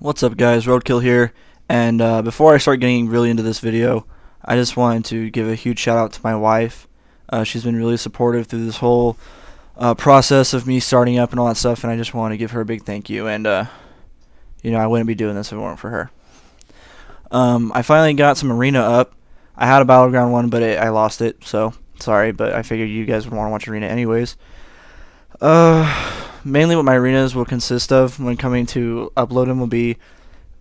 What's up guys, RodeKill here, and before I start getting really into this video, I just wanted to give a huge shout out to my wife. She's been really supportive through this whole process of me starting up and all that stuff, and I just want to give her a big thank you, and I wouldn't be doing this if it weren't for her. I finally got some arena up. I had a battleground one, but I lost it, so sorry, but I figured you guys would want to watch arena anyways. Mainly what my arenas will consist of when coming to upload them will be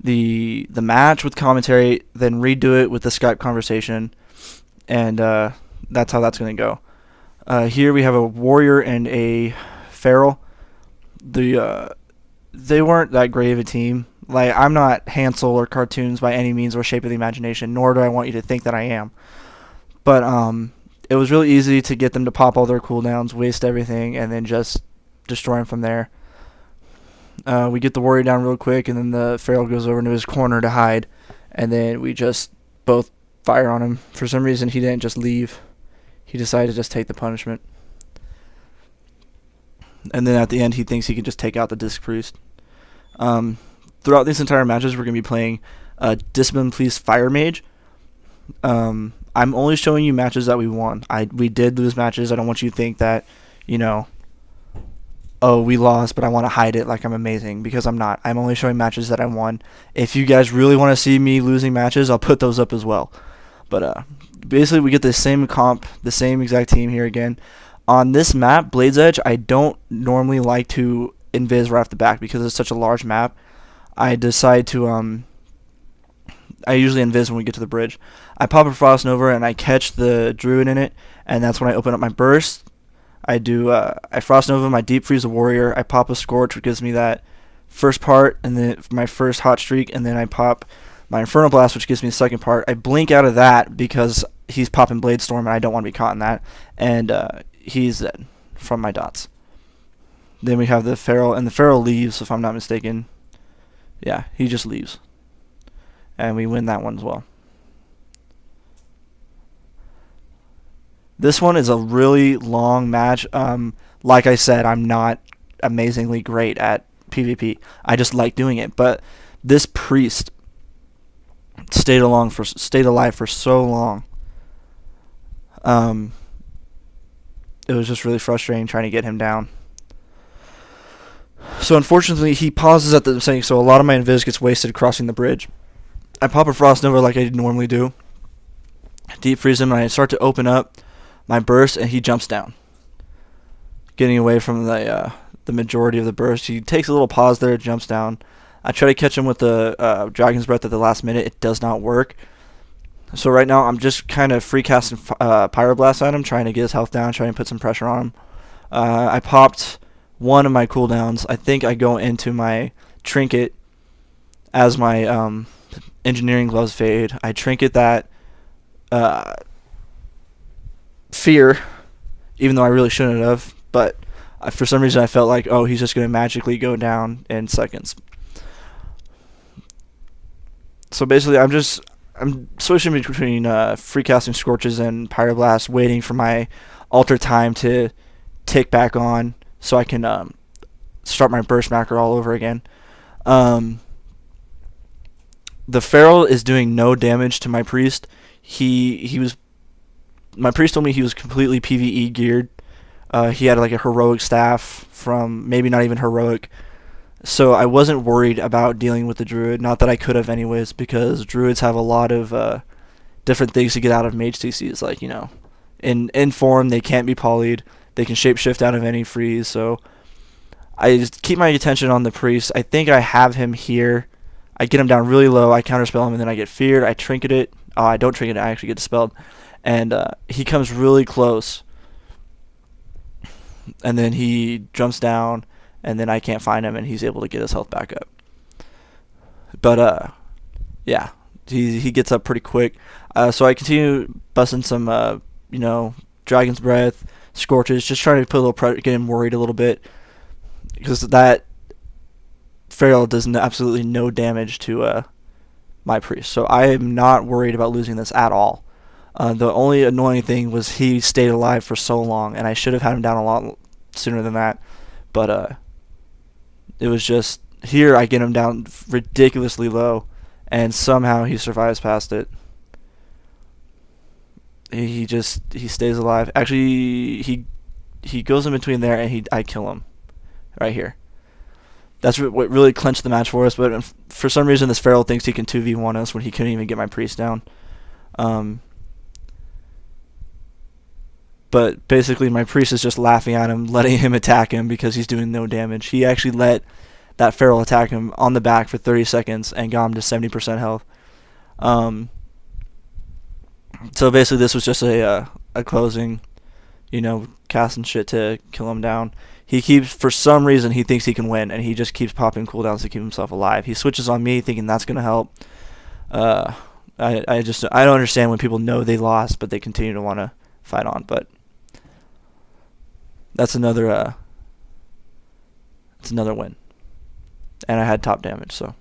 the match with commentary, then redo it with the Skype conversation, and that's how that's going to go. Here we have a warrior and a feral. They weren't that great of a team. Like, I'm not Hansel or cartoons by any means or shape of the imagination, nor do I want you to think that I am. But it was really easy to get them to pop all their cooldowns, waste everything, and then just destroy him from there. We get the warrior down real quick, and then the feral goes over into his corner to hide, and then we just both fire on him. For some reason, he didn't just leave. He decided to just take the punishment. And then at the end, he thinks he can just take out the Disc Priest. Throughout these entire matches, we're going to be playing Disciplinary Fire Mage. I'm only showing you matches that we won. We did lose matches. I don't want you to think that, oh, we lost, but I want to hide it like I'm amazing, because I'm not. I'm only showing matches that I won. If you guys really want to see me losing matches, I'll put those up as well. But basically, we get the same comp, the same exact team here again. On this map, Blade's Edge, I don't normally like to invis right off the back because it's such a large map. I decide to I usually invis when we get to the bridge. I pop a Frost Nova and I catch the Druid in it, and that's when I open up my burst. I Frost Nova, my Deep Freeze the Warrior, I pop a Scorch, which gives me that first part, and then my first hot streak, and then I pop my Infernal Blast, which gives me the second part. I blink out of that because he's popping Blade Storm, and I don't want to be caught in that, and he's dead from my dots. Then we have the feral, and the feral leaves, if I'm not mistaken. Yeah, he just leaves. And we win that one as well. This one is a really long match. Like I said, I'm not amazingly great at PvP. I just like doing it. But this priest stayed alive for so long. It was just really frustrating trying to get him down. So unfortunately, he pauses at the saying, so a lot of my invis gets wasted crossing the bridge. I pop a Frost Nova like I normally do. Deep freeze him, and I start to open up my burst, and he jumps down, getting away from the majority of the burst. He takes a little pause there, jumps down. I try to catch him with the Dragon's Breath at the last minute. It does not work. So right now I'm just kind of free casting Pyroblast at him, trying to get his health down, trying to put some pressure on him. I popped one of my cooldowns. I think I go into my Trinket as my Engineering Gloves fade. I Trinket that Fear, even though I really shouldn't have, but for some reason I felt like, oh, he's just going to magically go down in seconds. So basically I'm switching between free casting Scorches and Pyroblast, waiting for my alter time to tick back on so I can start my burst macro all over again. The feral is doing no damage to my priest. My priest told me he was completely PvE geared. He had like a heroic staff from maybe not even heroic. So I wasn't worried about dealing with the druid. Not that I could have anyways, because druids have a lot of different things to get out of mage CCs. Like, in form they can't be polyed. They can shapeshift out of any freeze. So I just keep my attention on the priest. I think I have him here. I get him down really low. I counterspell him, and then I get feared. I trinket it. I don't trinket it. I actually get dispelled. And he comes really close. And then he jumps down, and then I can't find him, and he's able to get his health back up. But, yeah, he gets up pretty quick. So I continue busting some, Dragon's Breath, Scorches, just trying to put a little pressure, get him worried a little bit. Because that feral does absolutely no damage to my priest. So I am not worried about losing this at all. The only annoying thing was he stayed alive for so long, and I should have had him down a lot sooner than that. But it was just here I get him down ridiculously low, and somehow he survives past it. He stays alive. Actually, he goes in between there, and I kill him right here. That's what really clinched the match for us. But for some reason, this Feral thinks he can 2v1 us when he couldn't even get my priest down. But basically, my priest is just laughing at him, letting him attack him because he's doing no damage. He actually let that Feral attack him on the back for 30 seconds and got him to 70% health. So basically, this was just a closing, casting shit to kill him down. He keeps, for some reason, he thinks he can win, and he just keeps popping cooldowns to keep himself alive. He switches on me, thinking that's gonna help. I don't understand when people know they lost, but they continue to want to fight on. But that's another win, and I had top damage. So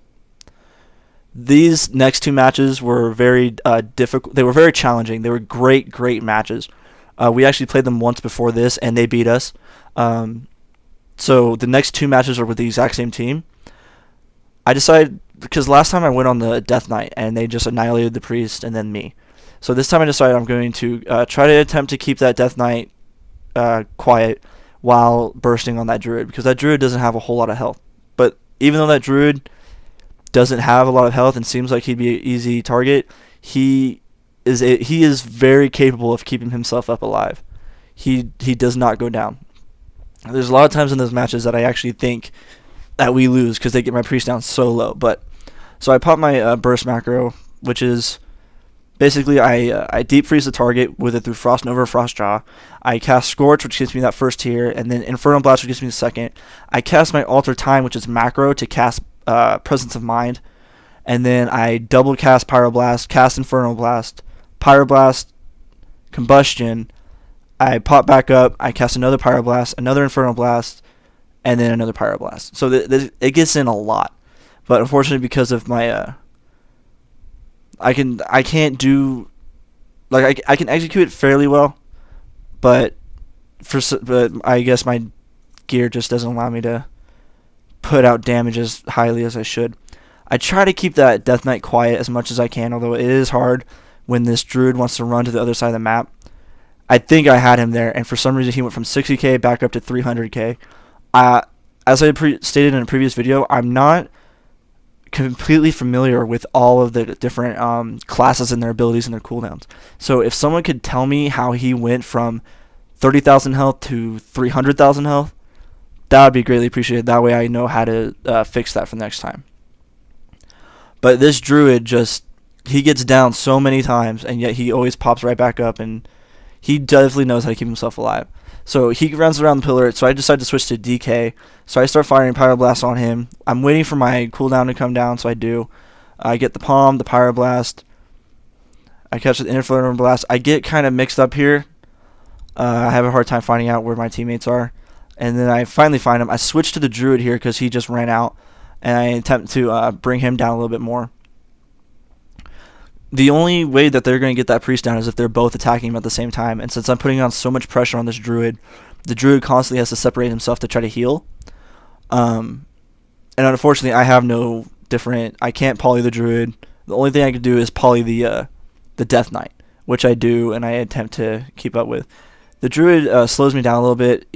these next two matches were very difficult. They were very challenging. They were great matches. We actually played them once before this, and they beat us. So the next two matches are with the exact same team. I decided, because last time I went on the Death Knight, and they just annihilated the priest and then me. So this time I decided I'm going to try to attempt to keep that Death Knight quiet while bursting on that Druid, because that Druid doesn't have a whole lot of health. But even though that Druid doesn't have a lot of health and seems like he'd be an easy target, he is very capable of keeping himself up alive. He does not go down. There's a lot of times in those matches that I actually think that we lose because they get my priest down so low. But so I pop my burst macro, which is basically I deep freeze the target with it through Frost Nova or Frost Jaw. I cast Scorch, which gives me that first tier, and then Infernal Blast, which gives me the second. I cast my Alter Time, which is macro, to cast Presence of Mind, and then I double cast Pyroblast, cast Infernal Blast, Pyroblast, Combustion. I pop back up, I cast another Pyroblast, another Infernal Blast, and then another Pyroblast. So it gets in a lot. But unfortunately, because of my I can't do, like, I can execute it fairly well, but I guess my gear just doesn't allow me to put out damage as highly as I should. I try to keep that Death Knight quiet as much as I can, although it is hard when this Druid wants to run to the other side of the map. I think I had him there, and for some reason he went from 60k back up to 300k. As I stated in a previous video, I'm not completely familiar with all of the different classes and their abilities and their cooldowns. So if someone could tell me how he went from 30,000 health to 300,000 health, that would be greatly appreciated. That way I know how to fix that for next time. But this Druid he gets down so many times, and yet he always pops right back up, and he definitely knows how to keep himself alive. So he runs around the pillar, so I decide to switch to DK. So I start firing Pyroblast on him. I'm waiting for my cooldown to come down, so I do. I get the Palm, the Pyroblast. I catch the Infernal Blast. I get kind of mixed up here. I have a hard time finding out where my teammates are. And then I finally find him. I switch to the Druid here because he just ran out, and I attempt to bring him down a little bit more. The only way that they're going to get that priest down is if they're both attacking him at the same time. And since I'm putting on so much pressure on this Druid, the Druid constantly has to separate himself to try to heal. And unfortunately, I have no different... I can't poly the Druid. The only thing I can do is poly the Death Knight, which I do, and I attempt to keep up with. The Druid slows me down a little bit,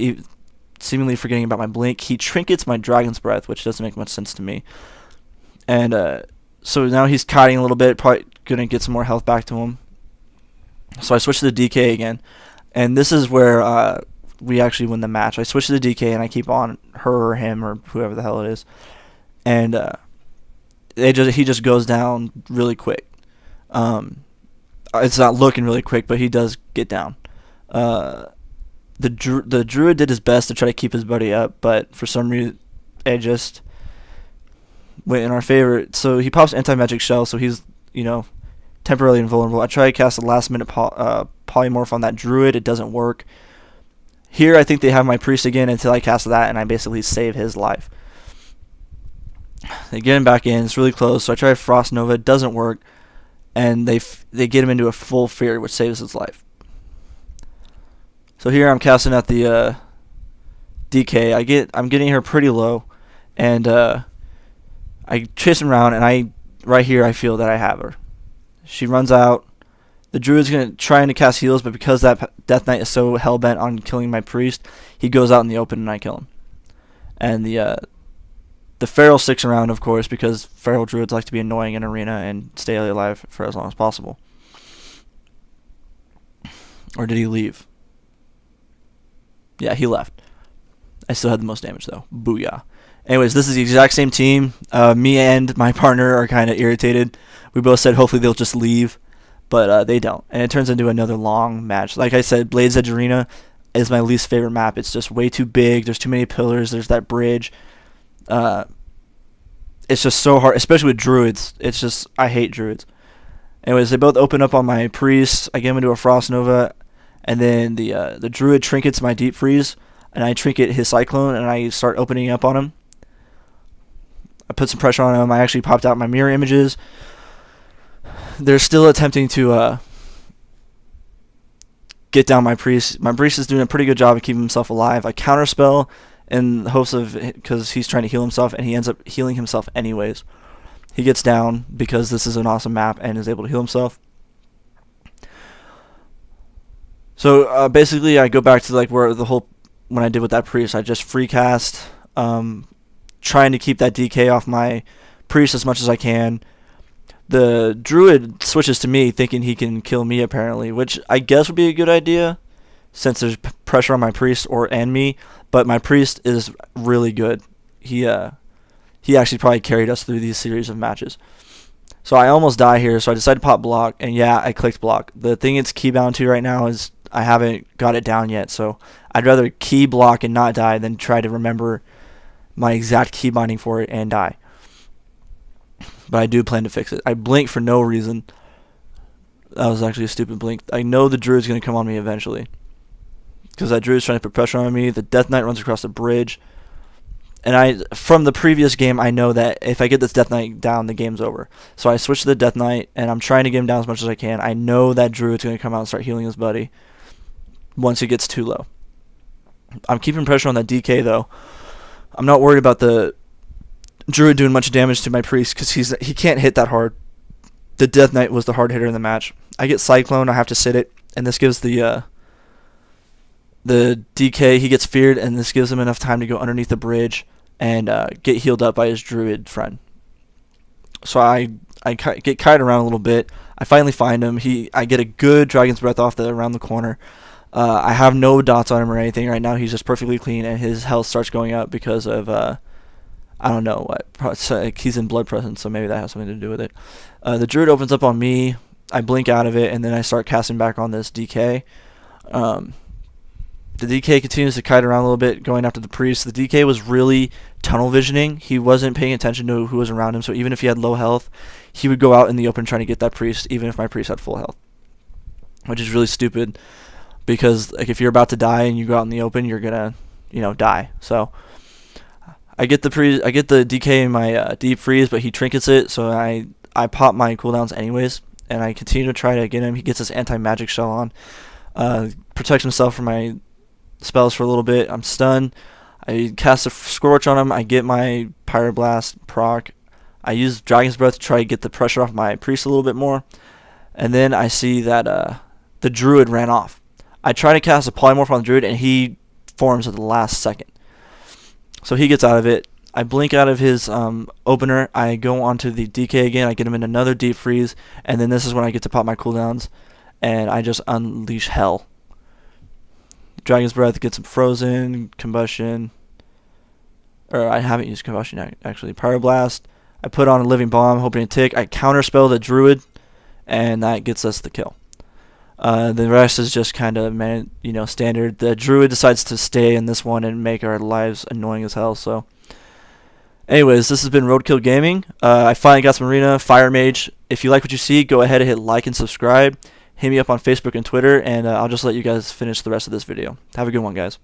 seemingly forgetting about my blink. He trinkets my Dragon's Breath, which doesn't make much sense to me. And so now he's kiting a little bit, probably going to get some more health back to him. So I switch to the DK again, and this is where we actually win the match. I switch to the DK, and I keep on her or him or whoever the hell it is, and he just goes down really quick. It's not looking really quick, but he does get down. The Druid did his best to try to keep his buddy up, but for some reason it just went in our favor. So he pops Anti-Magic Shell, so he's, temporarily invulnerable. I try to cast a last-minute Polymorph on that Druid. It doesn't work. Here, I think they have my Priest again until I cast that, and I basically save his life. They get him back in. It's really close, so I try Frost Nova. It doesn't work, and they get him into a full Fear, which saves his life. So here I'm casting at the DK. I'm getting her pretty low, and I chase him around, and right here I feel that I have her. She runs out. The druid's trying to cast heals, but because that Death Knight is so hell-bent on killing my priest, he goes out in the open and I kill him. And the feral sticks around, of course, because feral druids like to be annoying in arena and stay alive for as long as possible. Or did he leave? Yeah, he left. I still had the most damage, though. Booyah. Anyways, this is the exact same team. Me and my partner are kind of irritated. We both said hopefully they'll just leave, but they don't. And it turns into another long match. Like I said, Blade's Edge Arena is my least favorite map. It's just way too big. There's too many pillars. There's that bridge. It's just so hard, especially with druids. It's just, I hate druids. Anyways, they both open up on my priest. I get him into a Frost Nova, and then the druid trinkets my Deep Freeze, and I trinket his Cyclone, and I start opening up on him. I put some pressure on him. I actually popped out my mirror images. They're still attempting to get down my priest. My priest is doing a pretty good job of keeping himself alive. I counterspell in the hopes of, because he's trying to heal himself, and he ends up healing himself anyways. He gets down because this is an awesome map and is able to heal himself. So basically, I go back to like where when I did with that priest, I just free cast, trying to keep that DK off my priest as much as I can. The druid switches to me, thinking he can kill me apparently, which I guess would be a good idea, since there's pressure on my priest and me. But my priest is really good. He actually probably carried us through these series of matches. So I almost die here, so I decided to pop block, and yeah, I clicked block. The thing it's key bound to right now is I haven't got it down yet, so I'd rather key block and not die than try to remember my exact key binding for it and die. But I do plan to fix it. I blink for no reason. That was actually a stupid blink. I know the druid's going to come on me eventually, because that druid's trying to put pressure on me. The Death Knight runs across the bridge. And from the previous game, I know that if I get this Death Knight down, the game's over. So I switch to the Death Knight, and I'm trying to get him down as much as I can. I know that druid's going to come out and start healing his buddy once it gets too low. I'm keeping pressure on that DK, though. I'm not worried about the druid doing much damage to my priest, because he can't hit that hard. The Death Knight was the hard hitter in the match. I get Cyclone, I have to sit it, and this gives the DK, he gets feared, and this gives him enough time to go underneath the bridge and get healed up by his druid friend. So I get kited around a little bit. I finally find him. I get a good Dragon's Breath off around the corner. I have no dots on him or anything right now. He's just perfectly clean, and his health starts going up because of I don't know what. He's in Blood Presence, so maybe that has something to do with it. The druid opens up on me. I blink out of it, and then I start casting back on this DK. The DK continues to kite around a little bit, going after the priest. The DK was really tunnel visioning. He wasn't paying attention to who was around him, so even if he had low health, he would go out in the open trying to get that priest, even if my priest had full health. Which is really stupid, because like, if you're about to die and you go out in the open, you're gonna, die. So I get the DK in my Deep Freeze, but he trinkets it, so I pop my cooldowns anyways, and I continue to try to get him. He gets his anti-magic shell on, protects himself from my spells for a little bit. I'm stunned. I cast a Scorch on him. I get my Pyroblast proc. I use Dragon's Breath to try to get the pressure off my priest a little bit more, and then I see that the druid ran off. I try to cast a Polymorph on the druid, and he forms at the last second. So he gets out of it. I blink out of his opener. I go onto the DK again. I get him in another Deep Freeze, and then this is when I get to pop my cooldowns, and I just unleash hell. Dragon's Breath gets him frozen, combustion. Or I haven't used combustion actually. Pyroblast. I put on a living bomb, hoping to tick. I counterspell the druid, and that gets us the kill. The rest is just kind of standard. The druid decides to stay in this one and make our lives annoying as hell. So, anyways, this has been RodeKill Gaming. I finally got some arena Fire Mage. If you like what you see, go ahead and hit like and subscribe. Hit me up on Facebook and Twitter, and I'll just let you guys finish the rest of this video. Have a good one, guys.